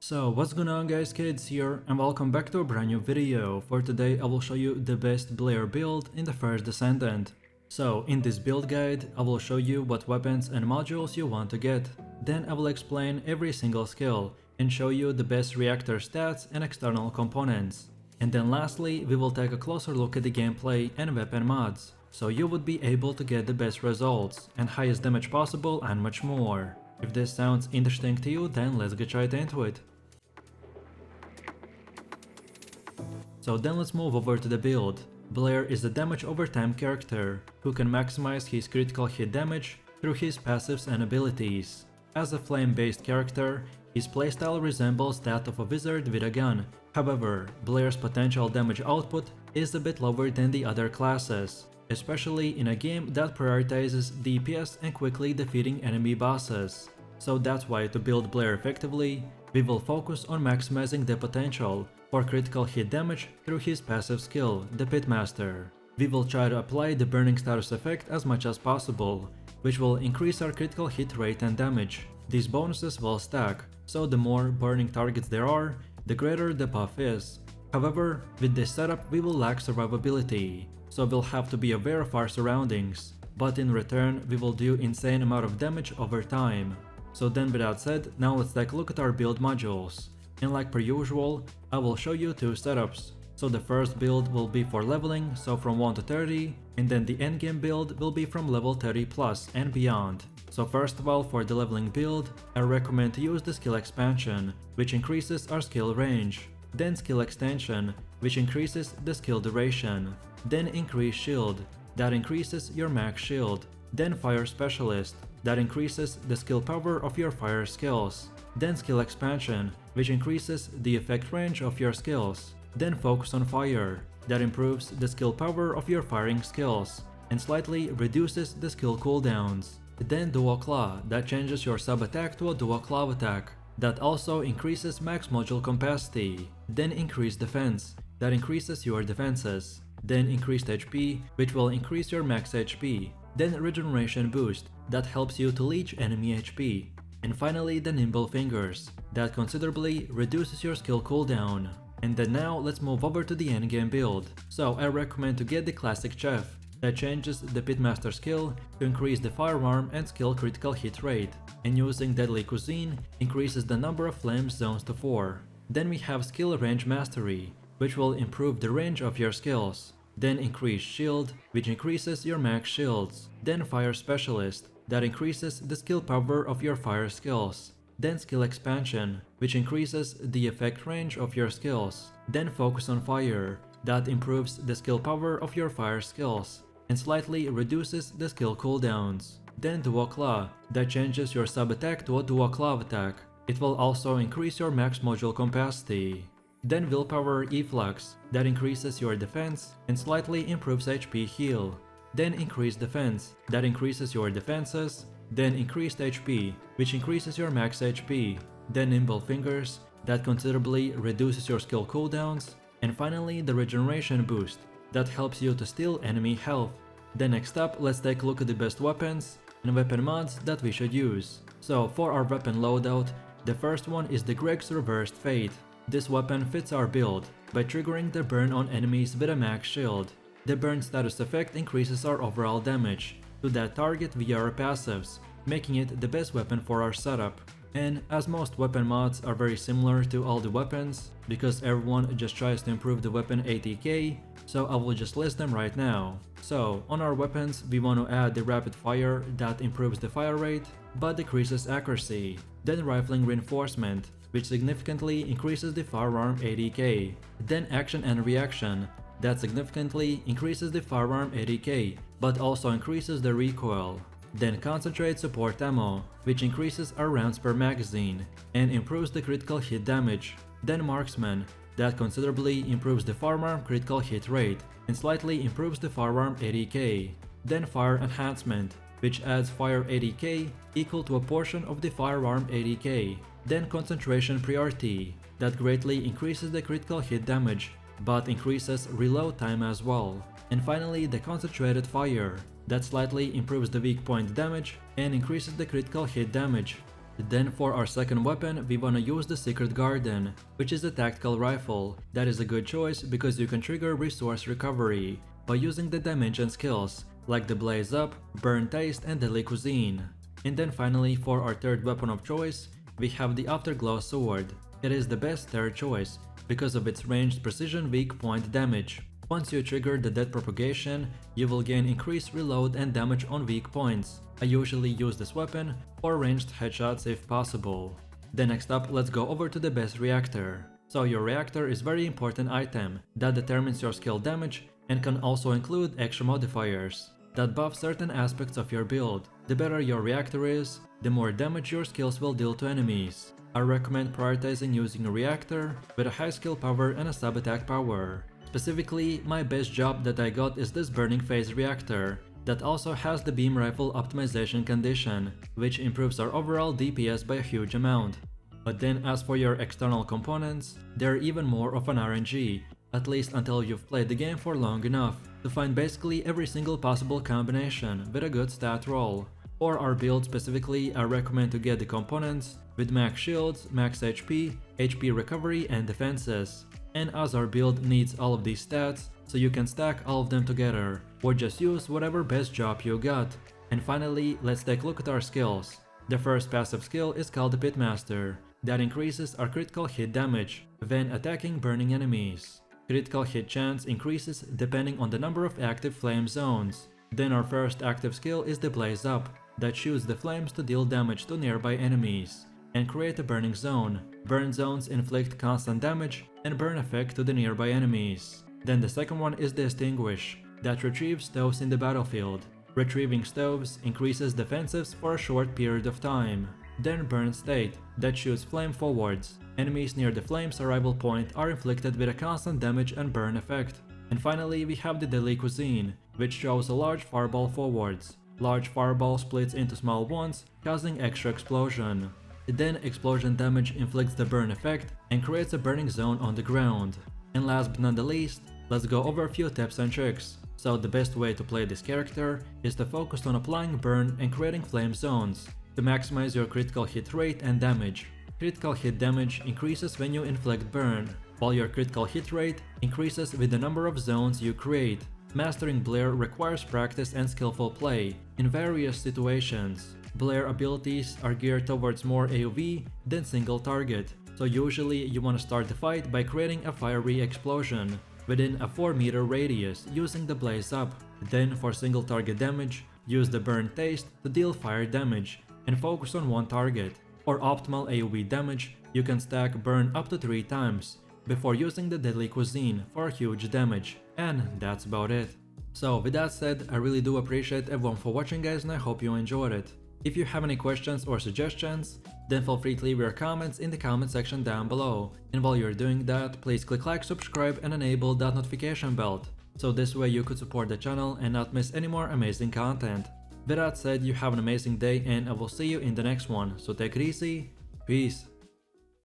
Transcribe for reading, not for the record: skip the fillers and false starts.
So what's going on guys, Kids here, and welcome back to a brand new video. For today I will show you the best Blair build in the first Descendant. So in this build guide I will show you what weapons and modules you want to get. Then I will explain every single skill and show you the best reactor stats and external components. And then lastly we will take a closer look at the gameplay and weapon mods, so you would be able to get the best results and highest damage possible and much more. If this sounds interesting to you, then let's get right into it. So then let's move over to the build. Blair is a damage over time character who can maximize his critical hit damage through his passives and abilities. As a flame based character, his playstyle resembles that of a wizard with a gun. However, Blair's potential damage output is a bit lower than the other classes, especially in a game that prioritizes DPS and quickly defeating enemy bosses. So that's why to build Blair effectively, we will focus on maximizing the potential for critical hit damage through his passive skill, the Pitmaster. We will try to apply the burning status effect as much as possible, which will increase our critical hit rate and damage. These bonuses will stack, so the more burning targets there are, the greater the buff is. However, with this setup we will lack survivability, so we'll have to be aware of our surroundings, but in return we will do insane amount of damage over time. So then with that said, now let's take a look at our build modules. And like per usual, I will show you two setups. So the first build will be for leveling, so from 1 to 30, and then the endgame build will be from level 30 plus and beyond. So first of all, for the leveling build, I recommend to use the skill expansion, which increases our skill range. Then skill extension, which increases the skill duration. Then increase shield, that increases your max shield. Then fire specialist, that increases the skill power of your fire skills. Then skill expansion, which increases the effect range of your skills. Then focus on fire, that improves the skill power of your firing skills and slightly reduces the skill cooldowns. Then dual claw, that changes your sub attack to a dual claw attack, that also increases max module capacity. Then increase defense, that increases your defenses. Then increased HP, which will increase your max HP. Then regeneration boost, that helps you to leech enemy HP. And finally the nimble fingers, that considerably reduces your skill cooldown. And then now let's move over to the endgame build. So I recommend to get the classic chef, that changes the Pitmaster skill to increase the firearm and skill critical hit rate, and using deadly cuisine increases the number of flame zones to 4. Then we have skill range mastery, which will improve the range of your skills. Then increase shield, which increases your max shields. Then fire specialist, that increases the skill power of your fire skills. Then skill expansion, which increases the effect range of your skills. Then focus on fire, that improves the skill power of your fire skills and slightly reduces the skill cooldowns. Then dual claw, that changes your sub attack to a dual claw attack. It will also increase your max module capacity. Then willpower efflux, that increases your defense and slightly improves HP heal. Then increased defense, that increases your defenses. Then increased HP, which increases your max HP. Then nimble fingers, that considerably reduces your skill cooldowns. And finally the regeneration boost, that helps you to steal enemy health. Then next up, let's take a look at the best weapons and weapon mods that we should use. So for our weapon loadout, the first one is the Greg's Reversed Fate. This weapon fits our build by triggering the burn on enemies with a max shield. The burn status effect increases our overall damage to that target via our passives, making it the best weapon for our setup. And as most weapon mods are very similar to all the weapons, because everyone just tries to improve the weapon ATK, so I will just list them right now. So on our weapons we want to add the rapid fire, that improves the fire rate but decreases accuracy. Then rifling reinforcement, which significantly increases the firearm ADK. Then action and reaction, that significantly increases the firearm ADK but also increases the recoil. Then concentrate support ammo, which increases our rounds per magazine and improves the critical hit damage. Then marksman, that considerably improves the firearm critical hit rate and slightly improves the firearm ADK. Then fire enhancement, which adds fire ADK equal to a portion of the firearm ADK. Then concentration priority, that greatly increases the critical hit damage but increases reload time as well. And finally the concentrated fire, that slightly improves the weak point damage and increases the critical hit damage. Then for our second weapon, we wanna use the Secret Garden, which is a tactical rifle. That is a good choice because you can trigger resource recovery by using the dimension skills like the Blaze Up, Burn Taste and Deadly Cuisine. And then finally for our third weapon of choice, we have the Afterglow Sword. It is the best third choice because of its ranged precision weak point damage. Once you trigger the death propagation, you will gain increased reload and damage on weak points. I usually use this weapon for ranged headshots if possible. Then next up, let's go over to the best reactor. So your reactor is very important item that determines your skill damage and can also include extra modifiers that buff certain aspects of your build. The better your reactor is, the more damage your skills will deal to enemies. I recommend prioritizing using a reactor with a high skill power and a sub attack power. Specifically, my best job that I got is this Burning Phase reactor that also has the beam rifle optimization condition, which improves our overall DPS by a huge amount. But then as for your external components, they're even more of an RNG, at least until you've played the game for long enough to find basically every single possible combination with a good stat roll. For our build specifically, I recommend to get the components with max shields, max HP, HP recovery and defenses. And as our build needs all of these stats, so you can stack all of them together, or just use whatever best job you got. And finally, let's take a look at our skills. The first passive skill is called the Pitmaster, that increases our critical hit damage when attacking burning enemies. Critical hit chance increases depending on the number of active flame zones. Then our first active skill is the Blaze Up, that shoots the flames to deal damage to nearby enemies and create a burning zone. Burn zones inflict constant damage and burn effect to the nearby enemies. Then the second one is the Extinguish, that retrieves stoves in the battlefield. Retrieving stoves increases defensives for a short period of time. Then Burn State, that shoots flame forwards. Enemies near the flame's arrival point are inflicted with a constant damage and burn effect. And finally we have the Deadly Cuisine, which throws a large fireball forwards. Large fireball splits into small ones, causing extra explosion. Then explosion damage inflicts the burn effect and creates a burning zone on the ground. And last but not the least, let's go over a few tips and tricks. So the best way to play this character is to focus on applying burn and creating flame zones to maximize your critical hit rate and damage. Critical hit damage increases when you inflict burn, while your critical hit rate increases with the number of zones you create. Mastering Blair requires practice and skillful play in various situations. Blair abilities are geared towards more AoV than single target, so usually you want to start the fight by creating a fiery explosion within a 4-meter radius using the Blaze Up. Then for single target damage, use the Burn Taste to deal fire damage and focus on one target. For optimal AoV damage, you can stack Burn up to 3 times before using the Deadly Cuisine for huge damage, and that's about it. So with that said, I really do appreciate everyone for watching guys, and I hope you enjoyed it. If you have any questions or suggestions, then feel free to leave your comments in the comment section down below. And while you're doing that, please click like, subscribe and enable that notification bell, so this way you could support the channel and not miss any more amazing content. With that said, you have an amazing day and I will see you in the next one, so take it easy, peace.